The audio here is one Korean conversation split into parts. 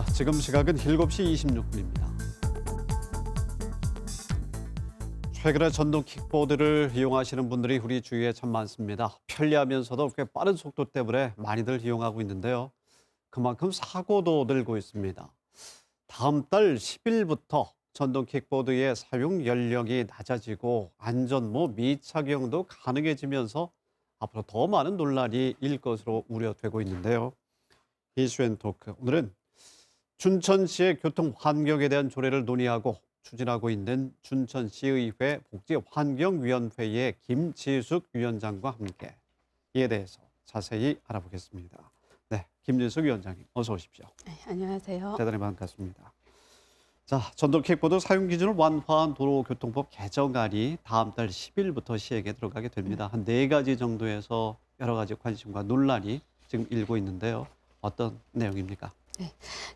지금 시각은 7시 26분입니다. 최근에 전동 킥보드를 이용하시는 분들이 우리 주위에 참 많습니다. 편리하면서도 꽤 빠른 속도 때문에 많이들 이용하고 있는데요. 그만큼 사고도 늘고 있습니다. 다음 달 10일부터 전동 킥보드의 사용 연령이 낮아지고 안전모 미착용도 가능해지면서 앞으로 더 많은 논란이 일 것으로 우려되고 있는데요. 이슈앤토크 오늘은 춘천시의 교통 환경에 대한 조례를 논의하고 추진하고 있는 춘천시의회 복지환경위원회의 김지숙 위원장과 함께 이에 대해서 자세히 알아보겠습니다. 네, 김지숙 위원장님 어서 오십시오. 네, 안녕하세요. 대단히 반갑습니다. 자, 전동 킥보드 사용 기준을 완화한 도로교통법 개정안이 다음 달 10일부터 시행에 들어가게 됩니다. 한 4가지 정도에서 여러 가지 관심과 논란이 지금 일고 있는데요. 어떤 내용입니까?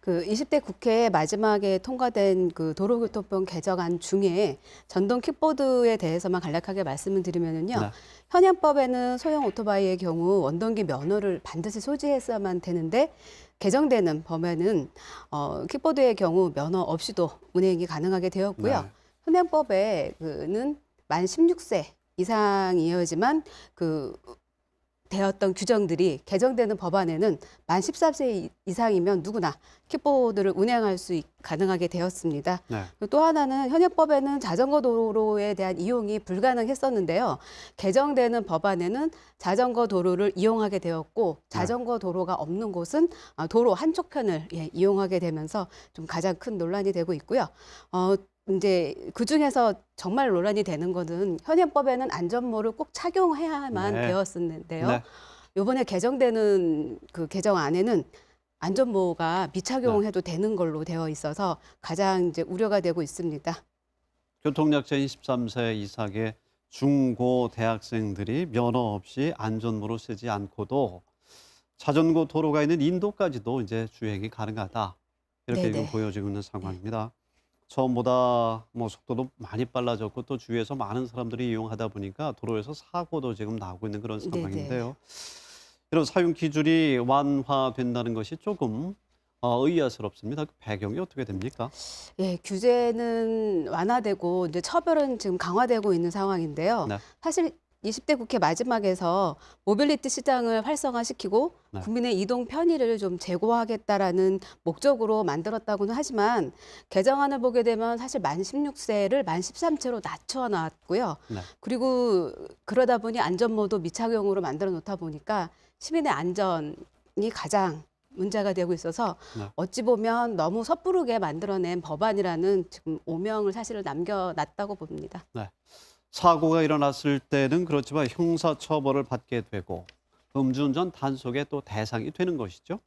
그 20대 국회 마지막에 통과된 그 도로교통법 개정안 중에 전동 킥보드에 대해서만 간략하게 말씀을 드리면요. 네. 현행법에는 소형 오토바이의 경우 원동기 면허를 반드시 소지했어야만 되는데 개정되는 법에는 킥보드의 경우 면허 없이도 운행이 가능하게 되었고요. 네. 현행법에는 만 16세 이상이어야지만 되었던 규정들이 개정되는 법안에는 만 14세 이상이면 누구나 킥보드를 운행할 수 가능하게 되었습니다. 네. 또 하나는 현행법에는 자전거 도로에 대한 이용이 불가능했었는데요. 개정되는 법안에는 자전거 도로를 이용하게 되었고 자전거 도로가 없는 곳은 도로 한쪽 편을 이용하게 되면서 좀 가장 큰 논란이 되고 있고요. 이제 그 중에서 정말 논란이 되는 거는 현행법에는 안전모를 꼭 착용해야만 네. 되었었는데요. 네. 이번에 개정되는 그 개정안에는 안전모가 미착용해도 되는 걸로 되어 있어서 가장 이제 우려가 되고 있습니다. 교통약자 23세 이상의 중고 대학생들이 면허 없이 안전모를 쓰지 않고도 자전거 도로가 있는 인도까지도 이제 주행이 가능하다. 이렇게 네네. 지금 보여지고 있는 상황입니다. 처음보다 속도도 많이 빨라졌고 또 주위에서 많은 사람들이 이용하다 보니까 도로에서 사고도 지금 나고 있는 그런 네네. 상황인데요. 이런 사용 기준이 완화된다는 것이 조금 의아스럽습니다. 그 배경이 어떻게 됩니까? 예, 규제는 완화되고 이제 처벌은 지금 강화되고 있는 상황인데요. 네. 사실 20대 국회 마지막에서 모빌리티 시장을 활성화시키고 네. 국민의 이동 편의를 좀 제고하겠다라는 목적으로 만들었다고는 하지만 개정안을 보게 되면 사실 만 16세를 만 13세로 낮춰놨고요. 네. 그리고 그러다 보니 안전모도 미착용으로 만들어 놓다 보니까 시민의 안전이 가장 문제가 되고 있어서 네. 어찌 보면 너무 섣부르게 만들어낸 법안이라는 지금 오명을 사실을 남겨놨다고 봅니다. 네. 사고가 일어났을 때는 그렇지만 형사처벌을 받게 되고 음주운전 단속의 또 대상이 되는 것이죠.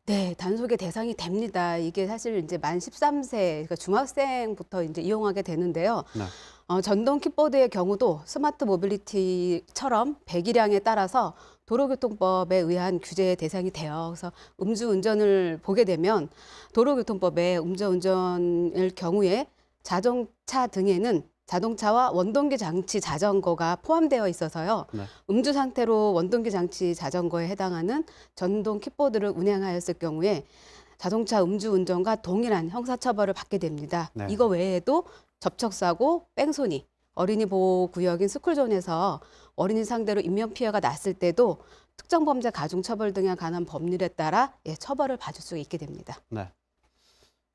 네, 단속의 대상이 됩니다. 이게 사실 이제 만 13세, 그러니까 중학생부터 이제 이용하게 되는데요. 네. 전동 킥보드의 경우도 스마트 모빌리티처럼 배기량에 따라서 도로교통법에 의한 규제의 대상이 돼요. 그래서 음주운전을 보게 되면 도로교통법에 음주운전일 경우에 자동차 등에는 자동차와 원동기 장치 자전거가 포함되어 있어서요. 네. 음주 상태로 원동기 장치 자전거에 해당하는 전동 킥보드를 운행하였을 경우에 자동차 음주 운전과 동일한 형사처벌을 받게 됩니다. 네. 이거 외에도 접촉사고, 뺑소니, 어린이 보호구역인 스쿨존에서 어린이 상대로 인명피해가 났을 때도 특정범죄 가중처벌 등에 관한 법률에 따라 처벌을 받을 수 있게 됩니다. 네.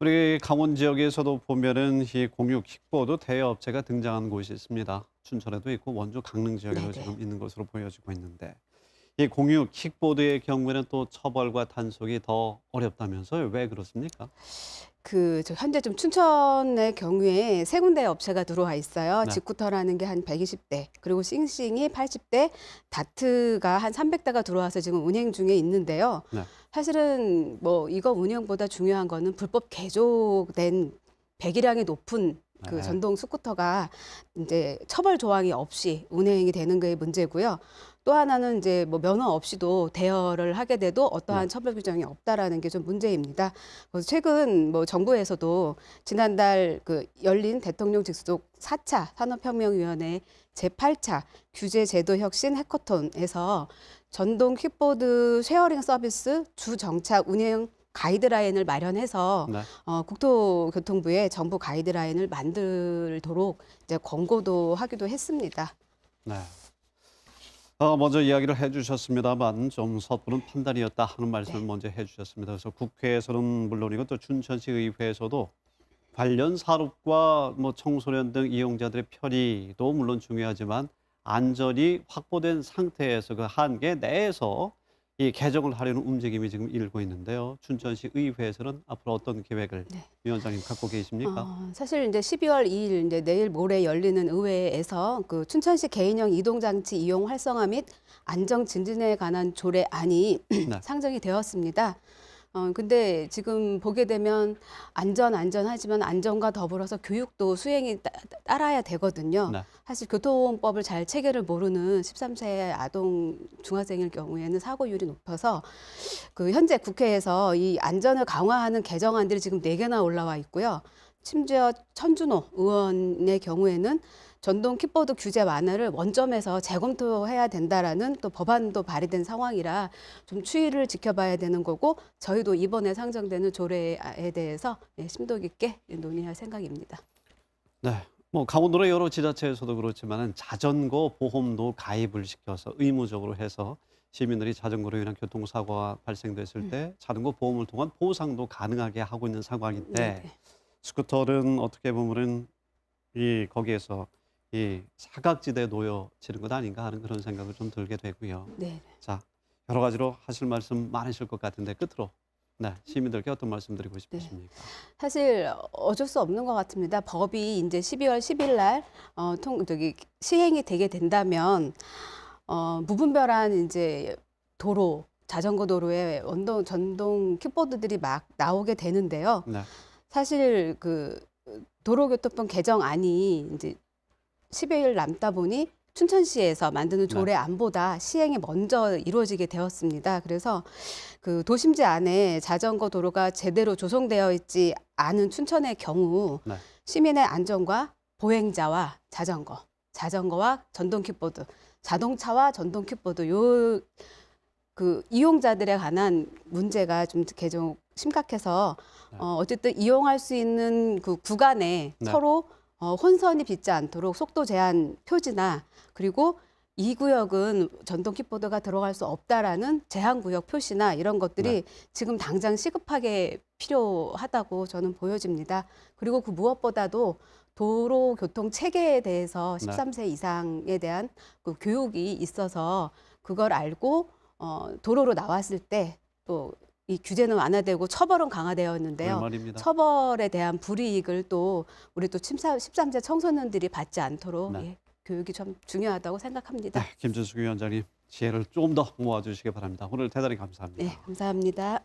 우리 강원 지역에서도 보면은 이 공유 킥보드 대여업체가 등장한 곳이 있습니다. 춘천에도 있고 원주 강릉 지역에도 네네. 지금 있는 것으로 보여지고 있는데 이 공유 킥보드의 경우에는 또 처벌과 단속이 더 어렵다면서요? 왜 그렇습니까? 현재 좀 춘천의 경우에 세 군데 업체가 들어와 있어요. 네. 직구터라는 게 한 120대, 그리고 싱싱이 80대, 다트가 한 300대가 들어와서 지금 운행 중에 있는데요. 네. 사실은 이거 운영보다 중요한 거는 불법 개조된 배기량이 높은 그 네. 전동 스쿠터가 이제 처벌 조항이 없이 운행이 되는 게 문제고요. 또 하나는 이제 면허 없이도 대여를 하게 돼도 어떠한 처벌 규정이 없다라는 게 좀 문제입니다. 그래서 최근 정부에서도 지난달 열린 대통령 직속 4차 산업혁명위원회 제8차 규제제도 혁신 해커톤에서 전동 킥보드 쉐어링 서비스 주정차 운행 가이드라인을 마련해서 네. 국토교통부에 정부 가이드라인을 만들도록 이제 권고도 하기도 했습니다. 네. 먼저 이야기를 해주셨습니다만 좀 섣부른 판단이었다 하는 말씀을 네. 먼저 해주셨습니다. 그래서 국회에서는 물론이고 또 춘천시 의회에서도 관련 산업과 뭐 청소년 등 이용자들의 편의도 물론 중요하지만 안전이 확보된 상태에서 그 한계 내에서 이 개정을 하려는 움직임이 지금 일고 있는데요. 춘천시 의회에서는 앞으로 어떤 계획을 네. 위원장님 갖고 계십니까? 사실 이제 12월 2일 이제 내일 모레 열리는 의회에서 그 춘천시 개인형 이동장치 이용 활성화 및 안정 증진에 관한 조례안이 네. 상정이 되었습니다. 근데 지금 보게 되면 안전하지만 안전과 더불어서 교육도 수행이 따라야 되거든요. 네. 사실 교통법을 잘 체계를 모르는 13세 아동 중학생일 경우에는 사고율이 높아서 그 현재 국회에서 이 안전을 강화하는 개정안들이 지금 4개나 올라와 있고요. 심지어 천준호 의원의 경우에는 전동 킥보드 규제 완화를 원점에서 재검토해야 된다라는 또 법안도 발의된 상황이라 좀 추이를 지켜봐야 되는 거고 저희도 이번에 상정되는 조례에 대해서 심도 깊게 논의할 생각입니다. 네. 뭐 강원도의 여러 지자체에서도 그렇지만은 자전거 보험도 가입을 시켜서 의무적으로 해서 시민들이 자전거로 인한 교통사고가 발생됐을 때 자전거 보험을 통한 보상도 가능하게 하고 있는 상황인데 네. 스쿠터는 어떻게 보면은 이 거기에서 이 사각지대에 놓여지는 것 아닌가 하는 그런 생각을 좀 들게 되고요. 네. 자, 여러 가지로 하실 말씀 많으실 것 같은데 끝으로 네, 시민들께 어떤 말씀 드리고 싶으십니까? 사실 어쩔 수 없는 것 같습니다. 법이 이제 12월 10일 날 시행이 되게 된다면 무분별한 이제 도로, 자전거 도로에 전동 킥보드들이 막 나오게 되는데요. 네. 사실 그 도로교통법 개정안이 이제 10여일 남다 보니 춘천시에서 만드는 네. 조례안보다 시행이 먼저 이루어지게 되었습니다. 그래서 그 도심지 안에 자전거 도로가 제대로 조성되어 있지 않은 춘천의 경우 네. 시민의 안전과 보행자와 자전거와 전동 킥보드, 자동차와 전동 킥보드 그 이용자들에 관한 문제가 좀 계속 심각해서 네. 어쨌든 이용할 수 있는 그 구간에 네. 서로 혼선이 빚지 않도록 속도 제한 표지나 그리고 이 구역은 전동 킥보드가 들어갈 수 없다라는 제한 구역 표시나 이런 것들이 지금 당장 시급하게 필요하다고 저는 보여집니다. 그리고 그 무엇보다도 도로 교통 체계에 대해서 13세 이상에 대한 그 교육이 있어서 그걸 알고 도로로 나왔을 때 또 이 규제는 완화되고 처벌은 강화되었는데요. 말입니다. 처벌에 대한 불이익을 또 우리 또 13세 청소년들이 받지 않도록 네. 교육이 좀 중요하다고 생각합니다. 네, 김준숙 위원장님 지혜를 좀 더 모아주시기 바랍니다. 오늘 대단히 감사합니다. 네, 감사합니다.